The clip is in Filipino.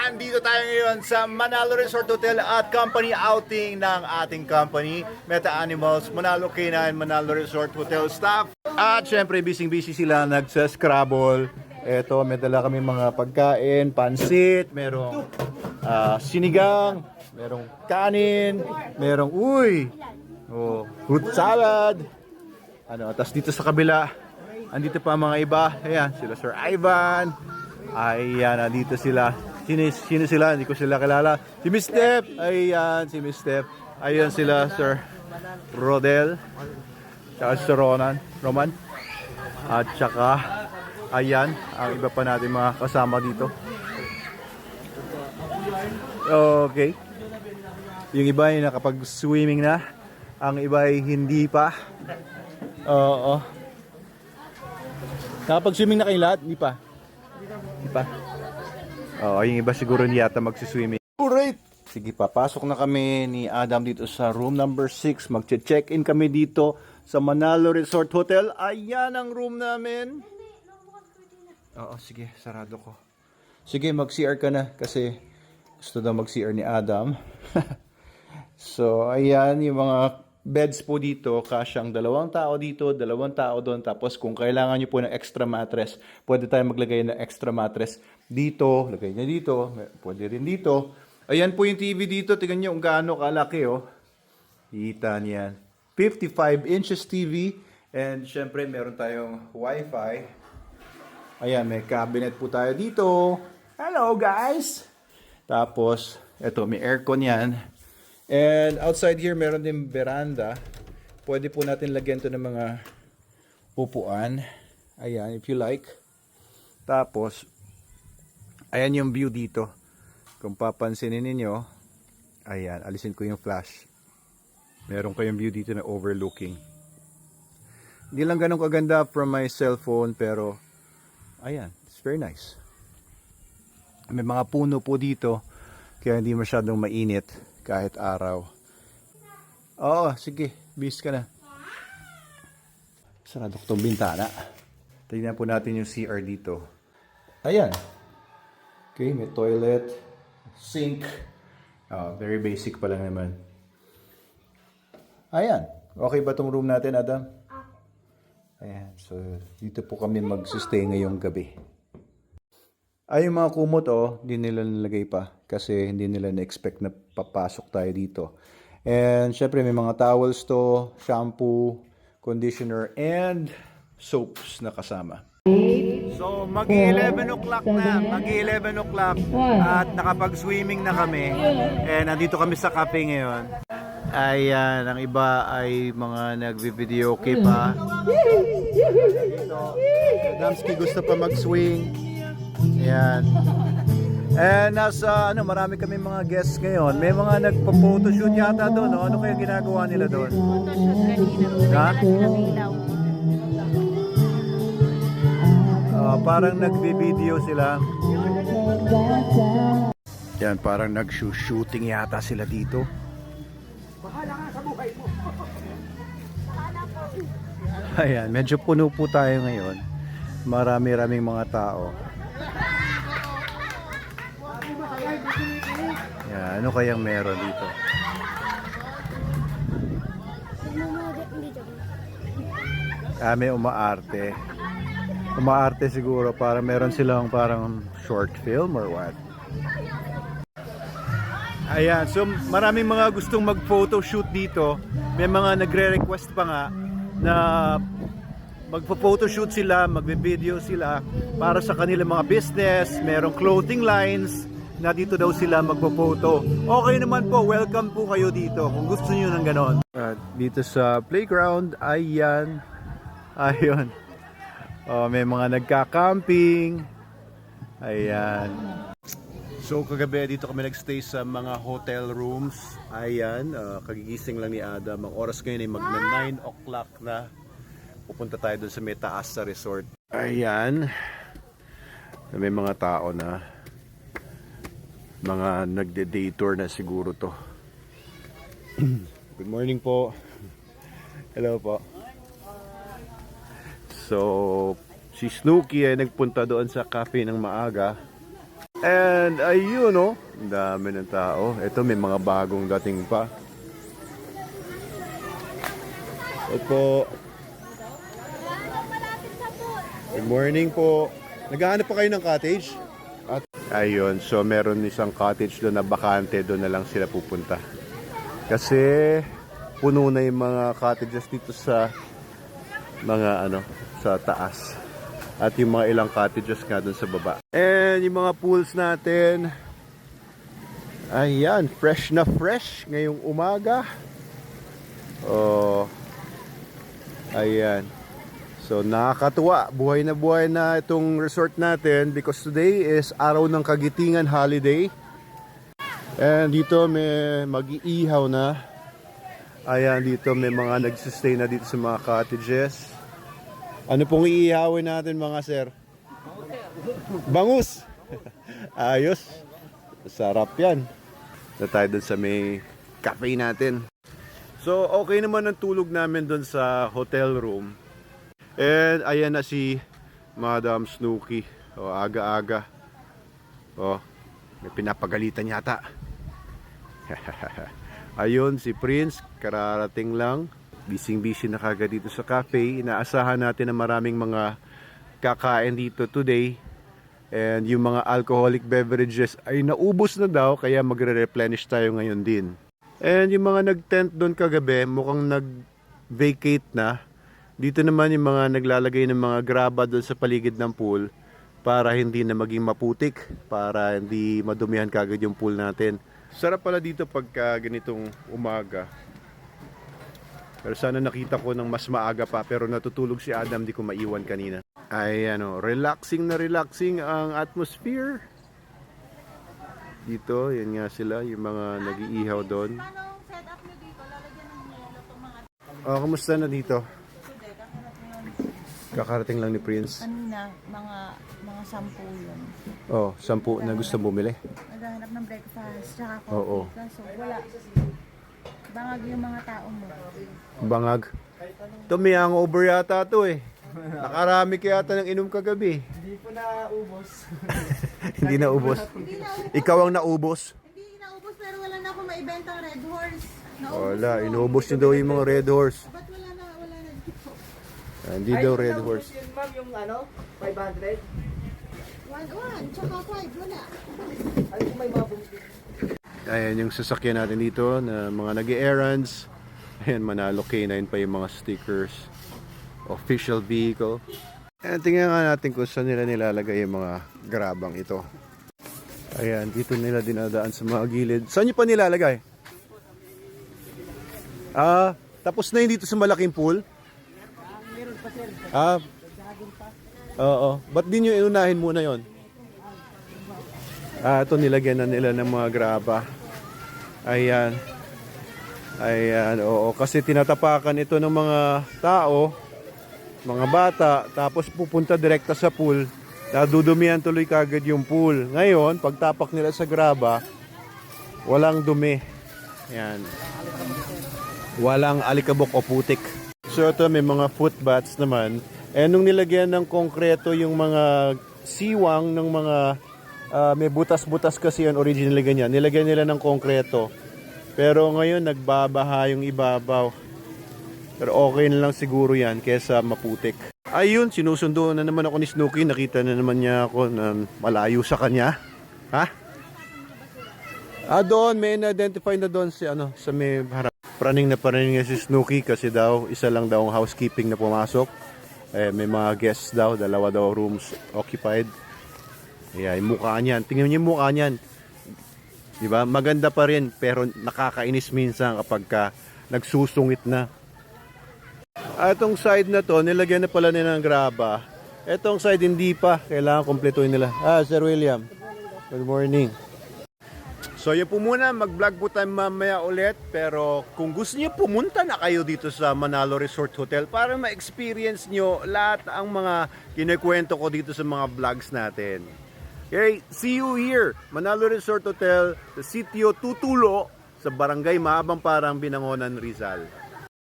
Andito tayo ngayon sa Manalo Resort Hotel at company outing ng ating company, Meta Animals, Manalo K9, Manalo Resort Hotel staff. At syempre, busy-busy sila, nagsa-scrabble. Eto, may dala kami mga pagkain, pansit, merong sinigang, merong kanin, merong fruit salad. Tapos dito sa kabila, andito pa mga iba. Ayan, sila Sir Ivan. Ayan, dito sila. Sino sila? Hindi ko sila kilala. Si Miss Steph. Ayan, si Miss Steph. Ayan sila, Sir Rodel. Tsaka si Sir Roman. At tsaka, ayan, ang iba pa natin mga kasama dito. Okay. Yung iba ay nakapag-swimming na. Ang iba ay hindi pa. Oo. Nakapag-swimming na kayo lahat? Hindi pa. Hindi pa. Oo, yung iba siguro hindi yata magsiswimming. Alright! Sige, papasok na kami ni Adam dito sa room number 6. Magche-check-in kami dito sa Manalo Resort Hotel. Ayan ang room namin. Oo, sige, sarado ko. Sige, mag-CR ka na kasi gusto daw mag-CR ni Adam. So, ayan yung mga beds po dito. Kasyang 2 tao dito, 2 tao doon. Tapos kung kailangan nyo po ng extra mattress, pwede tayo maglagay ng extra mattress dito. Lagay nyo dito. Pwede rin dito. Ayan po yung TV dito. Tingnan nyo kung gaano kalaki, oh. Kita niyan. 55 inches TV. And syempre, meron tayong Wi-Fi. Ayan, may cabinet po tayo dito. Hello, guys! Tapos, eto, may aircon yan. And outside here, meron din veranda. Pwede po natin lagyan to ng mga upuan. Ayan, if you like. Tapos, ayan yung view dito. Kung papansinin ninyo, ayan, alisin ko yung flash. Meron kayong view dito na overlooking. Hindi lang ganun kaganda from my cellphone, pero, ayan, it's very nice. May mga puno po dito, kaya hindi masyadong mainit. Kahit araw. Oo, sige. Bis ka na. Sarado ko itong bintana. Tignan po natin yung CR dito. Ayan. Okay, may toilet. Sink. Very basic pa lang naman. Ayan. Okay ba itong room natin, Adam? Ayan. So, dito po kami mag-stay ngayong gabi. Ay, yung mga kumot, hindi nila nilagay pa kasi hindi nila na-expect na papasok tayo dito. And syempre may mga towels to, shampoo, conditioner, and soaps na kasama. So mag-11 o'clock na, mag-11 o'clock at nakapag-swimming na kami. And nandito kami sa cafe ngayon. Ayan, ang iba ay mga nagvi-videoke pa. Damski gusto pa mag-swing. Ayan. And nasa marami kami mga guests ngayon. May mga nagpo-photoshoot yata doon, no? Ano kaya ginagawa nila doon? Photoshoot kanina. Parang nagvi-video sila. Yan, parang nag-shooting yata sila dito. Bahala ka sa buhay mo. Ayan, medyo puno po tayo ngayon. Marami-raming mga tao. Yan, ano kayang meron dito? May umaarte. Umaarte siguro para meron silang parang short film or what? Ayan, so maraming mga gustong mag-photoshoot dito. May mga nagre-request pa nga na magpo-photoshoot sila, magbe-video sila para sa kanilang mga business, merong clothing lines na dito daw sila magpo-photo. Okay naman po, welcome po kayo dito kung gusto niyo ng ganon. Dito sa playground, ayan. Ayun. May mga nagka-camping. Ayan. So kagabi dito kami nagstay sa mga hotel rooms. Ayan, kagigising lang ni Adam. Ang oras ngayon ay magna 9 o'clock na. Pupunta tayo dun sa may taas sa resort. Ayan. May mga tao na. Mga nagde-day tour na siguro to. Good morning po. Hello po. So, si Snooki ay nagpunta doon sa cafe ng maaga. And ayun, no? Ang dami ng tao. Ito, may mga bagong dating pa. Opo. Good morning po. Naghahanap pa kayo ng cottage? At ayun, so meron isang cottage doon na bakante, doon na lang sila pupunta. Kasi puno na yung mga cottages dito sa mga sa taas. At yung mga ilang cottages nga doon sa baba. And yung mga pools natin, ayan, fresh na fresh ngayong umaga. Oh, ayan. So nakakatuwa, buhay na itong resort natin because today is araw ng Kagitingan holiday. And dito may mag-iihaw na. Ayan, dito may mga nagsistay na dito sa mga cottages. Ano pong iihawin natin mga sir? Bangus! Ayos. Sarap yan. Na tayo dun sa may cafe natin. So okay naman ang tulog namin dun sa hotel room. And ayan na si Madam Snooki. O, aga-aga. O, may pinapagalitan yata. Ayun, si Prince, kararating lang. Bising-busy na kagad dito sa cafe. Inaasahan natin na maraming mga kakain dito today. And yung mga alcoholic beverages ay naubos na daw, kaya magre-replenish tayo ngayon din. And yung mga nag-tent doon kagabi, mukhang nag-vacate na. Dito naman yung mga naglalagay ng mga graba doon sa paligid ng pool para hindi na maging maputik, para hindi madumihan kagad yung pool natin. Sarap pala dito pagka ganitong umaga. Pero sana nakita ko ng mas maaga pa, pero natutulog si Adam, di ko maiwan kanina. Ay relaxing na relaxing ang atmosphere. Dito, yan nga sila, yung mga nag-iihaw doon. Anong setup nyo dito? Lalagyan ng yelo itong mga... Oh, kamusta na dito? Kakarating lang ni Prince. Kanina, mga 10 yun. Oh, 10 na gusto bumili. Naghahanap ng breakfast, tsaka coffee. Oo. Kaso wala. Bangag yung mga tao mo. Bangag. Ito may hangover yata to eh. Nakarami kaya yata ng inom kagabi. Hindi po naubos. Hindi na ubos. Ikaw ang naubos. Hindi naubos pero wala na ako maibentang Red Horse. Naubos Wala, ko. inubos nyo daw yung mga Red Horse. Ba't wala na dito? Hindi daw Red Horse. Yun ma'am, yung 500. 1, tsaka 5, wala. Ano kung may mabungkit? Ayan yung sasakyan natin dito na mga nag-errands. Ayan, Manalo K9 pa yung mga stickers. Official vehicle. Ayan, tingnan nga natin kung saan nila nilalagay yung mga grabang ito. Ayan, dito nila dinadaan sa mga gilid. Saan nyo pa nilalagay? Tapos na yun dito sa malaking pool? Meron pa sir. Oo. Ba't di nyo inunahin muna yon? Ito nilagyan na nila ng mga graba. Ayan. Ayan, oo. Kasi tinatapakan ito ng mga tao, mga bata, tapos pupunta direkta sa pool. Nadudumihan tuloy kagad yung pool. Ngayon, pagtapak nila sa graba, walang dumi. Ayan. Walang alikabok o putik. So ito may mga footbaths naman. Nung nilagyan ng konkreto yung mga siwang ng mga may butas-butas kasi yan originally ganyan. Nilagyan nila ng konkreto. Pero ngayon nagbabaha yung ibabaw. Pero okay na lang siguro yan kesa maputik. Ayun, sinusundo na naman ako ni Snooki. Nakita na naman niya ako na malayo sa kanya. Ha? Doon, may na-identify na doon si sa may harap. Praning na praning si Snooki kasi daw, isa lang daw ang housekeeping na pumasok. May mga guests daw, 2 daw rooms occupied. Ayan, yung mukha niyan. Tingnan niyo yung mukha niyan. Diba? Maganda pa rin, pero nakakainis minsan kapag nagsusungit na. Itong side na to, nilagyan na pala nila ng graba. Itong side hindi pa, kailangan kumpletuhin nila. Sir William. Good morning. So yun po muna, mag-vlog po tayo mamaya ulit. Pero kung gusto niyo pumunta na kayo dito sa Manalo Resort Hotel para ma-experience nyo lahat ang mga kinikwento ko dito sa mga vlogs natin. Okay, see you here, Manalo Resort Hotel, sa Sitio Tutulo, sa Barangay Mahabang Parang, Binangonan, Rizal.